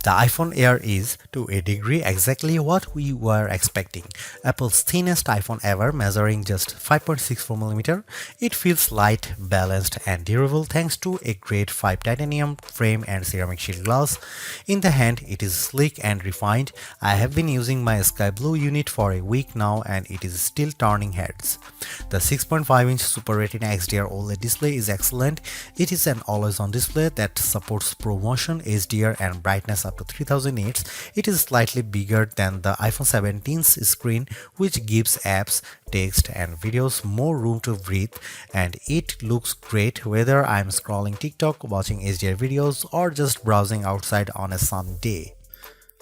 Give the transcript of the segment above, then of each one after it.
The iPhone Air is, to a degree, exactly what we were expecting. Apple's thinnest iPhone ever, measuring just 5.64mm. It feels light, balanced, and durable thanks to a grade 5 titanium frame and ceramic shield glass. In the hand, it is sleek and refined. I have been using my sky blue unit for a week now and it is still turning heads. The 6.5-inch Super Retina XDR OLED display is excellent. It is an always-on display that supports ProMotion, HDR, and brightness up to 3000 nits. It is slightly bigger than the iPhone 17's screen, which gives apps, text, and videos more room to breathe, and it looks great whether I'm scrolling TikTok, watching HDR videos, or just browsing outside on a sunny day.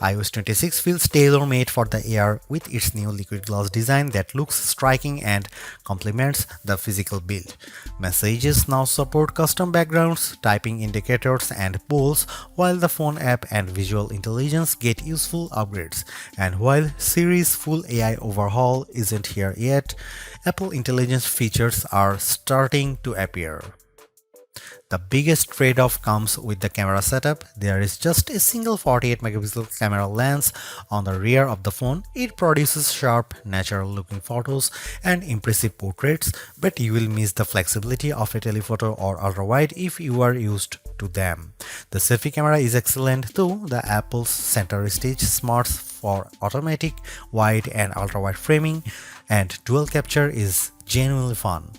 iOS 26 feels tailor-made for the Air with its new liquid glass design that looks striking and complements the physical build. Messages now support custom backgrounds, typing indicators, and polls, while the phone app and visual intelligence get useful upgrades. And while Siri's full AI overhaul isn't here yet, Apple Intelligence features are starting to appear. The biggest trade-off comes with the camera setup. There is just a single 48-megapixel camera lens on the rear of the phone. It produces sharp, natural-looking photos and impressive portraits, but you will miss the flexibility of a telephoto or ultra-wide if you are used to them. The selfie camera is excellent too. The Apple's center stage smarts for automatic, wide, and ultra-wide framing, and dual capture is genuinely fun.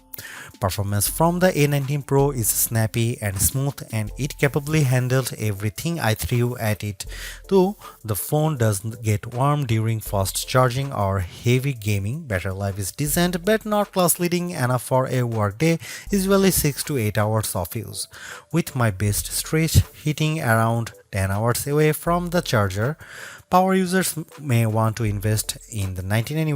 Performance from the A19 Pro is snappy and smooth, and it capably handled everything I threw at it, though the phone doesn't get warm during fast charging or heavy gaming. Battery life is decent but not class-leading enough for a workday, usually 6 to 8 hours of use, with my best stretch hitting around 10 hours away from the charger. Power users may want to invest in the $99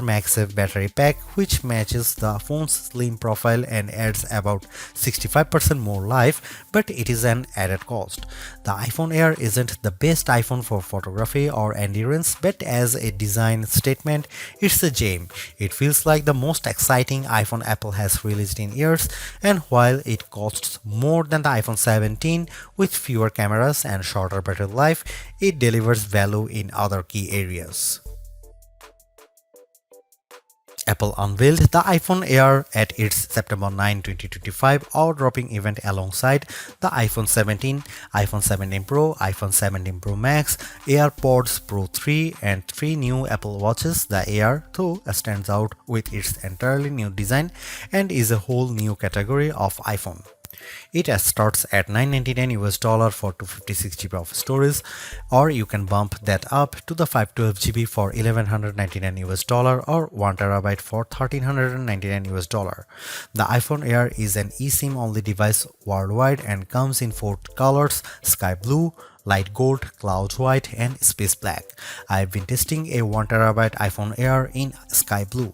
MagSafe Battery Pack, which matches the phone's slim profile and adds about 65% more life, but it is an added cost. The iPhone Air isn't the best iPhone for photography or endurance, but as a design statement, it's a gem. It feels like the most exciting iPhone Apple has released in years, and while it costs more than the iPhone 17 with fewer cameras and shorter battery life, it delivers value in other key areas. Apple unveiled the iPhone Air at its September 9, 2025 awe-dropping event alongside the iPhone 17, iPhone 17 Pro, iPhone 17 Pro Max, AirPods Pro 3, and 3 new Apple Watches. The Air, though, stands out with its entirely new design and is a whole new category of iPhone. It starts at $999 for 256GB of storage, or you can bump that up to the 512GB for $1,199 or 1TB for $1,399. The iPhone Air is an eSIM only device worldwide and comes in 4 colors: sky blue, light gold, cloud white, and space black. I've been testing a 1TB iPhone Air in sky blue.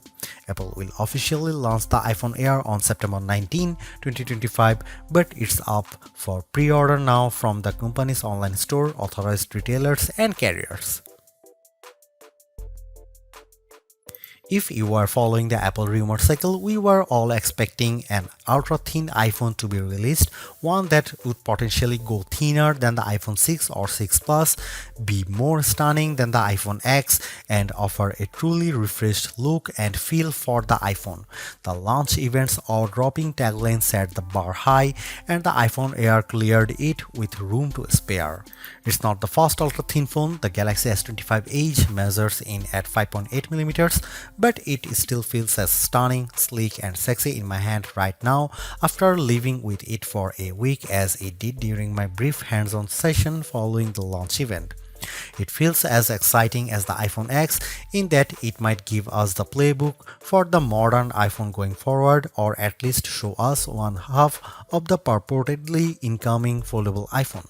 Apple will officially launch the iPhone Air on September 19, 2025, but it's up for pre-order now from the company's online store, authorized retailers, and carriers. If you are following the Apple rumor cycle, we were all expecting an ultra-thin iPhone to be released, one that would potentially go thinner than the iPhone 6 or 6 Plus, be more stunning than the iPhone X, and offer a truly refreshed look and feel for the iPhone. The launch event's awe-dropping tagline set the bar high, and the iPhone Air cleared it with room to spare. It's not the first ultra-thin phone. The Galaxy S25 Edge measures in at 5.8mm, but it still feels as stunning, sleek, and sexy in my hand right now after living with it for a week as it did during my brief hands-on session following the launch event. It feels as exciting as the iPhone X in that it might give us the playbook for the modern iPhone going forward, or at least show us one half of the purportedly incoming foldable iPhone.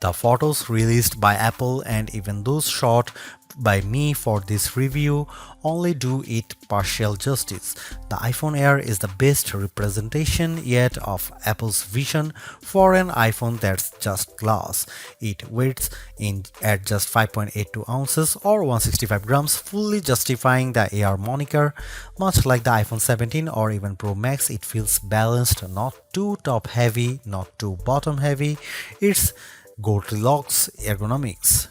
The photos released by Apple and even those shot by me for this review only do it partial justice. The iPhone Air is the best representation yet of Apple's vision for an iPhone that's just glass. It weighs in at just 5.82 ounces or 165 grams, fully justifying the Air moniker. Much like the iPhone 17 or even Pro Max, it feels balanced, not too top heavy, not too bottom heavy. It's Goldilocks ergonomics.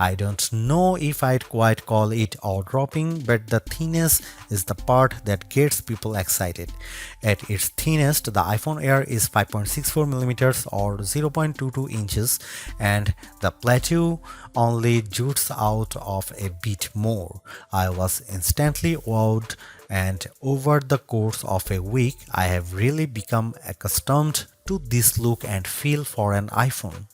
I don't know if I'd quite call it eye-dropping, but the thinness is the part that gets people excited. At its thinnest, the iPhone Air is 5.64mm or 0.22 inches, and the plateau only jutes out of a bit more. I was instantly wowed, and over the course of a week, I have really become accustomed to this look and feel for an iPhone.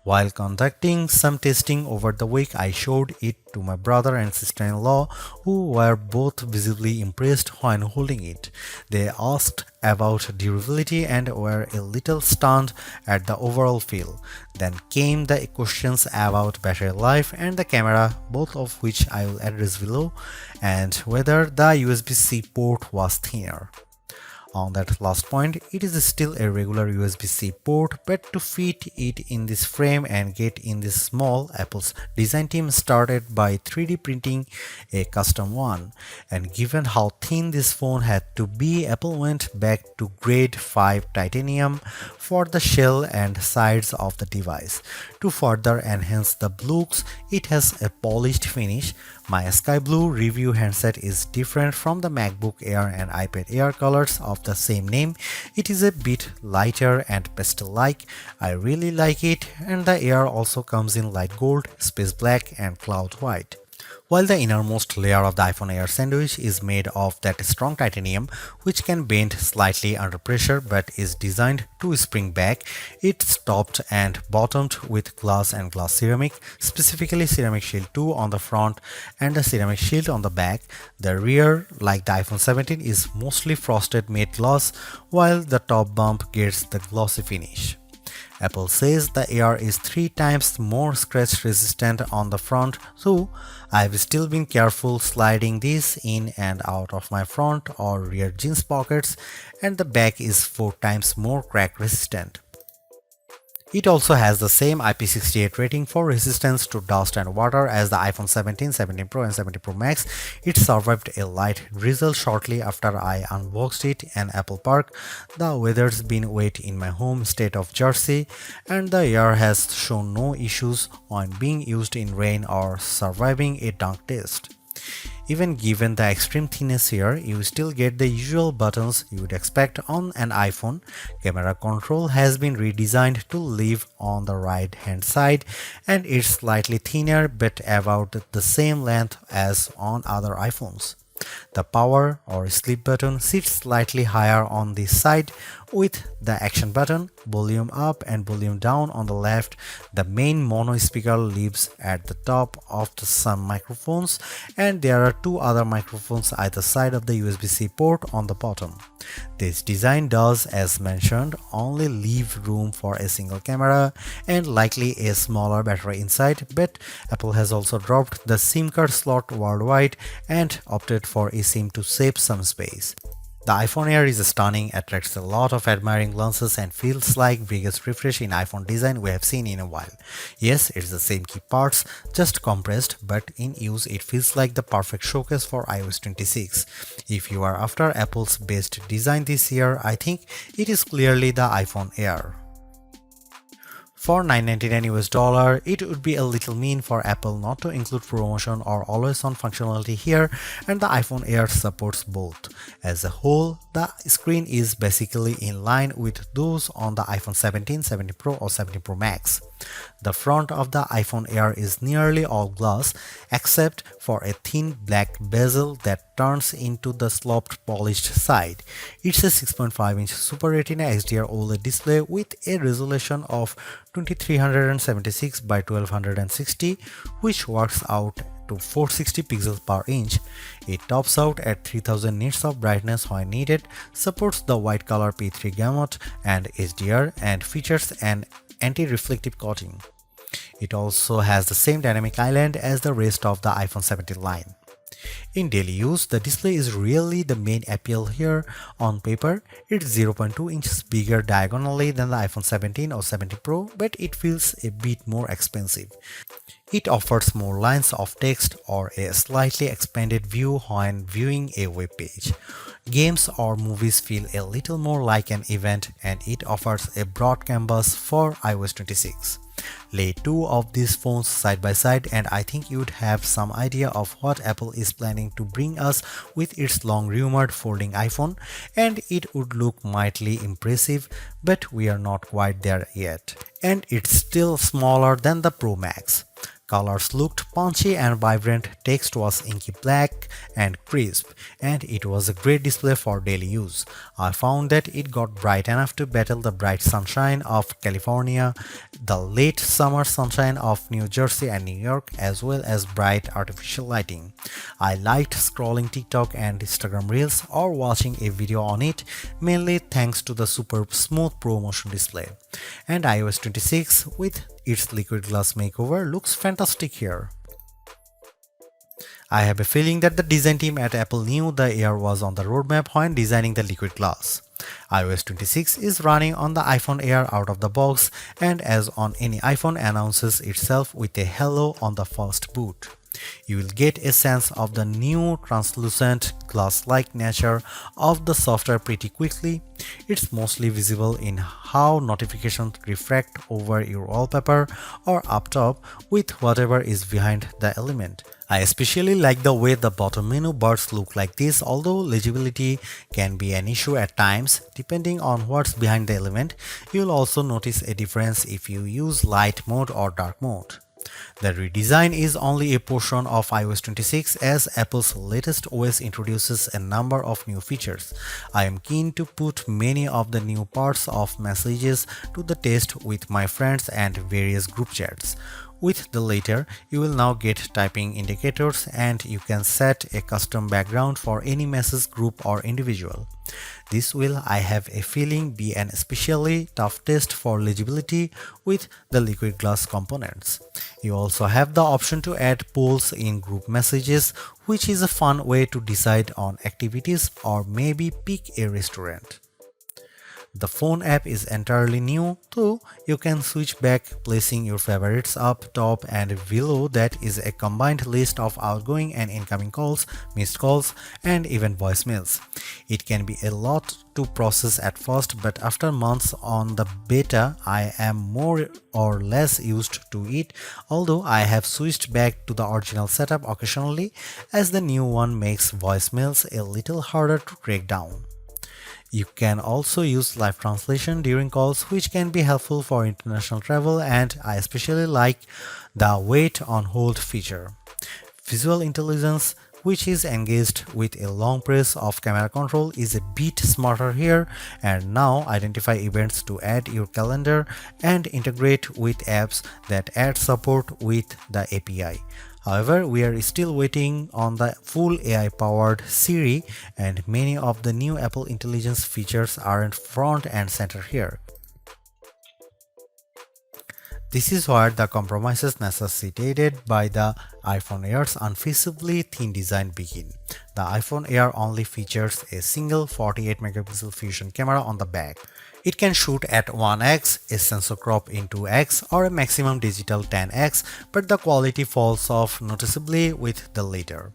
While conducting some testing over the week, I showed it to my brother and sister-in-law, who were both visibly impressed when holding it. They asked about durability and were a little stunned at the overall feel. Then came the questions about battery life and the camera, both of which I will address below, and whether the USB-C port was thinner. On that last point, it is still a regular USB-C port, but to fit it in this frame and get in this small, Apple's design team started by 3D printing a custom one. And given how thin this phone had to be, Apple went back to grade 5 titanium for the shell and sides of the device. To further enhance the looks, it has a polished finish. My sky blue review handset is different from the MacBook Air and iPad Air colors of the same name. It is a bit lighter and pastel-like. I really like it, and the Air also comes in light gold, space black and cloud white. While the innermost layer of the iPhone Air sandwich is made of that strong titanium, which can bend slightly under pressure but is designed to spring back, it's topped and bottomed with glass and glass ceramic, specifically ceramic shield 2 on the front and a ceramic shield on the back. The rear, like the iPhone 17, is mostly frosted matte glass, while the top bump gets the glossy finish. Apple says the Air is 3 times more scratch resistant on the front, so I've still been careful sliding this in and out of my front or rear jeans pockets, and the back is 4 times more crack resistant. It also has the same IP68 rating for resistance to dust and water as the iPhone 17, 17 Pro and 17 Pro Max. It survived a light drizzle shortly after I unboxed it in Apple Park. The weather's been wet in my home state of Jersey, and the Air has shown no issues when being used in rain or surviving a dunk test. Even given the extreme thinness here, you still get the usual buttons you would expect on an iPhone. Camera control has been redesigned to live on the right hand side, and it's slightly thinner but about the same length as on other iPhones. The power or sleep button sits slightly higher on this side, with the action button, volume up and volume down on the left. The main mono speaker lives at the top of some microphones, and there are 2 other microphones either side of the USB-C port on the bottom. This design does, as mentioned, only leave room for a single camera and likely a smaller battery inside, but Apple has also dropped the SIM card slot worldwide and opted for eSIM to save some space. The iPhone Air is stunning, attracts a lot of admiring glances, and feels like biggest refresh in iPhone design we have seen in a while. Yes, it's the same key parts, just compressed, but in use it feels like the perfect showcase for iOS 26. If you are after Apple's best design this year, I think it is clearly the iPhone Air. For $999 US, it would be a little mean for Apple not to include promotion or always-on functionality here, and the iPhone Air supports both. As a whole, the screen is basically in line with those on the iPhone 17, 17 Pro or 17 Pro Max. The front of the iPhone Air is nearly all glass, except for a thin black bezel that turns into the sloped polished side. It's a 6.5-inch Super Retina XDR OLED display with a resolution of 2376 by 1260, which works out to 460 pixels per inch. It tops out at 3000 nits of brightness when needed, supports the white color P3 gamut and HDR, and features an anti-reflective coating. It also has the same dynamic island as the rest of the iPhone 17 line. In daily use, the display is really the main appeal here. On paper, it's 0.2 inches bigger diagonally than the iPhone 17 or 17 Pro, but it feels a bit more expensive. It offers more lines of text or a slightly expanded view when viewing a web page. Games or movies feel a little more like an event, and it offers a broad canvas for iOS 26. Lay two of these phones side by side and I think you'd have some idea of what Apple is planning to bring us with its long rumored folding iPhone, and it would look mightily impressive, but we are not quite there yet. And it's still smaller than the Pro Max. Colors looked punchy and vibrant, text was inky black and crisp, and it was a great display for daily use. I found that it got bright enough to battle the bright sunshine of California, the late summer sunshine of New Jersey and New York, as well as bright artificial lighting. I liked scrolling TikTok and Instagram Reels or watching a video on it, mainly thanks to the super smooth Pro Motion display. And iOS 26 with its liquid glass makeover looks fantastic here. I have a feeling that the design team at Apple knew the Air was on the roadmap when designing the liquid glass. iOS 26 is running on the iPhone Air out of the box, and as on any iPhone, announces itself with a hello on the first boot. You will get a sense of the new translucent glass-like nature of the software pretty quickly. It's mostly visible in how notifications refract over your wallpaper or up top with whatever is behind the element. I especially like the way the bottom menu bars look like this, although legibility can be an issue at times depending on what's behind the element. You'll also notice a difference if you use light mode or dark mode. The redesign is only a portion of iOS 26 as Apple's latest OS introduces a number of new features. I am keen to put many of the new parts of messages to the test with my friends and various group chats. With the latter, you will now get typing indicators and you can set a custom background for any message group or individual. This will, I have a feeling, be an especially tough test for legibility with the liquid glass components. You also have the option to add polls in group messages, which is a fun way to decide on activities or maybe pick a restaurant. The phone app is entirely new, though you can switch back, placing your favorites up top, and below that is a combined list of outgoing and incoming calls, missed calls, and even voicemails. It can be a lot to process at first, but after months on the beta, I am more or less used to it, although I have switched back to the original setup occasionally, as the new one makes voicemails a little harder to track down. You can also use live translation during calls, which can be helpful for international travel, and I especially like the wait on hold feature. Visual intelligence, which is engaged with a long press of camera control, is a bit smarter here and now identify events to add your calendar and integrate with apps that add support with the API. However, we are still waiting on the full AI-powered Siri, and many of the new Apple Intelligence features aren't front and center here. This is where the compromises necessitated by the iPhone Air's unfeasibly thin design begin. The iPhone Air only features a single 48-megapixel fusion camera on the back. It can shoot at 1x, a sensor crop in 2x, or a maximum digital 10x, but the quality falls off noticeably with the latter.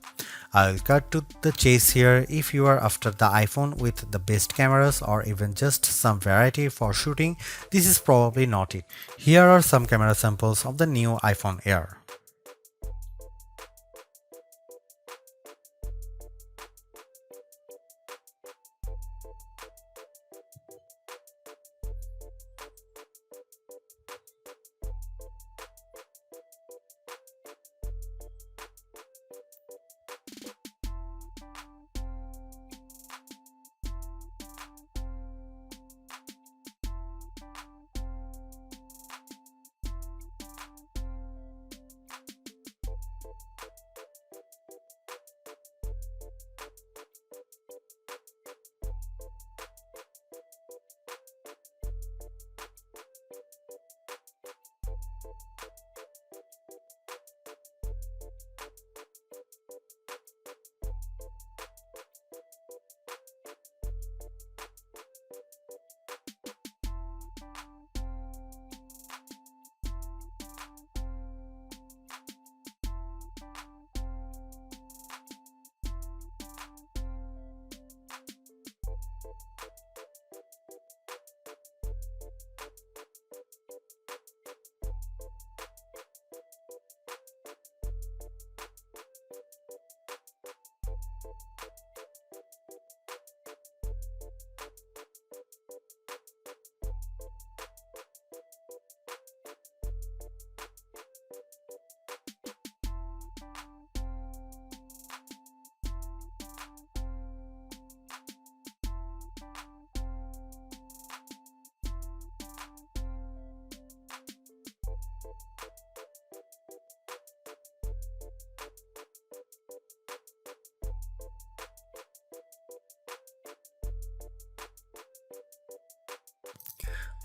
I'll cut to the chase here. If you are after the iPhone with the best cameras or even just some variety for shooting, this is probably not it. Here are some camera samples of the new iPhone Air.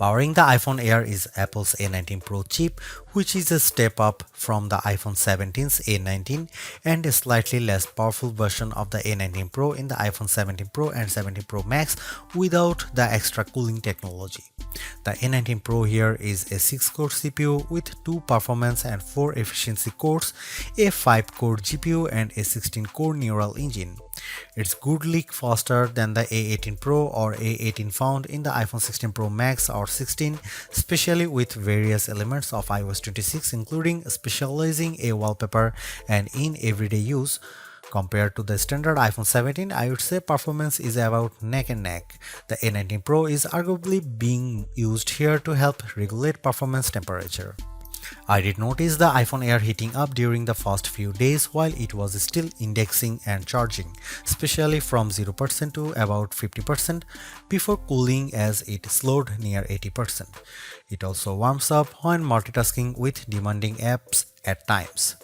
Powering the iPhone Air is Apple's A19 Pro chip, which is a step up from the iPhone 17's A19 and a slightly less powerful version of the A19 Pro in the iPhone 17 Pro and 17 Pro Max without the extra cooling technology. The A19 Pro here is a 6-core CPU with 2 performance and 4 efficiency cores, a 5-core GPU and a 16-core neural engine. It's goodly faster than the A18 Pro or A18 found in the iPhone 16 Pro Max or 16, especially with various elements of iOS 26 including specializing a wallpaper and in everyday use. Compared to the standard iPhone 17, I would say performance is about neck and neck. The A19 Pro is arguably being used here to help regulate performance temperature. I did notice the iPhone Air heating up during the first few days while it was still indexing and charging, especially from 0% to about 50% before cooling as it slowed near 80%. It also warms up when multitasking with demanding apps at times.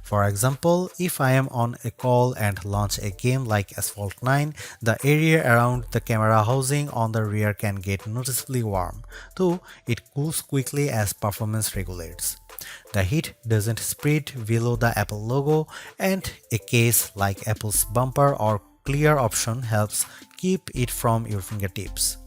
For example, if I am on a call and launch a game like Asphalt 9, the area around the camera housing on the rear can get noticeably warm, though it cools quickly as performance regulates. The heat doesn't spread below the Apple logo, and a case like Apple's bumper or clear option helps keep it from your fingertips.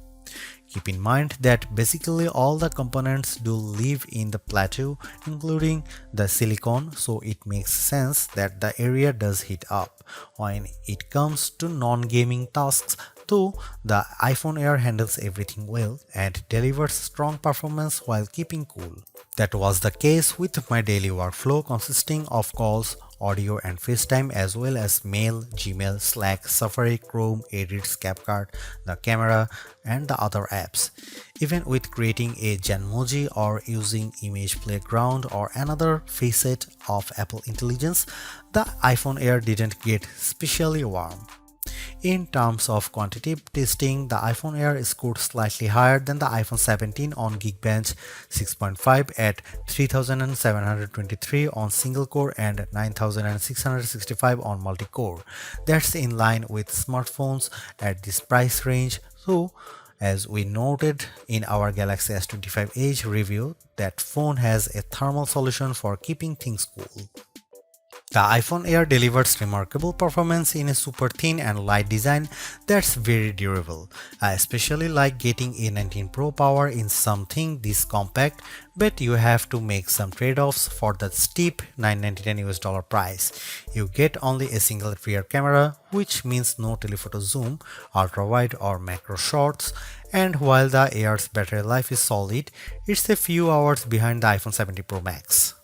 Keep in mind that basically all the components do live in the plateau, including the silicone, so it makes sense that the area does heat up. When it comes to non-gaming tasks, though, the iPhone Air handles everything well and delivers strong performance while keeping cool. That was the case with my daily workflow consisting of calls, audio and FaceTime as well as mail, Gmail, Slack, Safari, Chrome, Edits, CapCut, the camera and the other apps. Even with creating a Genmoji or using Image Playground or another facet of Apple Intelligence, the iPhone Air didn't get especially warm. In terms of quantitative testing, the iPhone Air scored slightly higher than the iPhone 17 on Geekbench 6.5 at 3723 on single core and 9665 on multi-core. That's in line with smartphones at this price range, so as we noted in our Galaxy S25 Edge review, that phone has a thermal solution for keeping things cool. The iPhone Air delivers remarkable performance in a super thin and light design that's very durable. I especially like getting A19 Pro power in something this compact, but you have to make some trade-offs for the steep $999 price. You get only a single rear camera, which means no telephoto zoom, ultra-wide or macro shots, and while the Air's battery life is solid, it's a few hours behind the iPhone 17 Pro Max.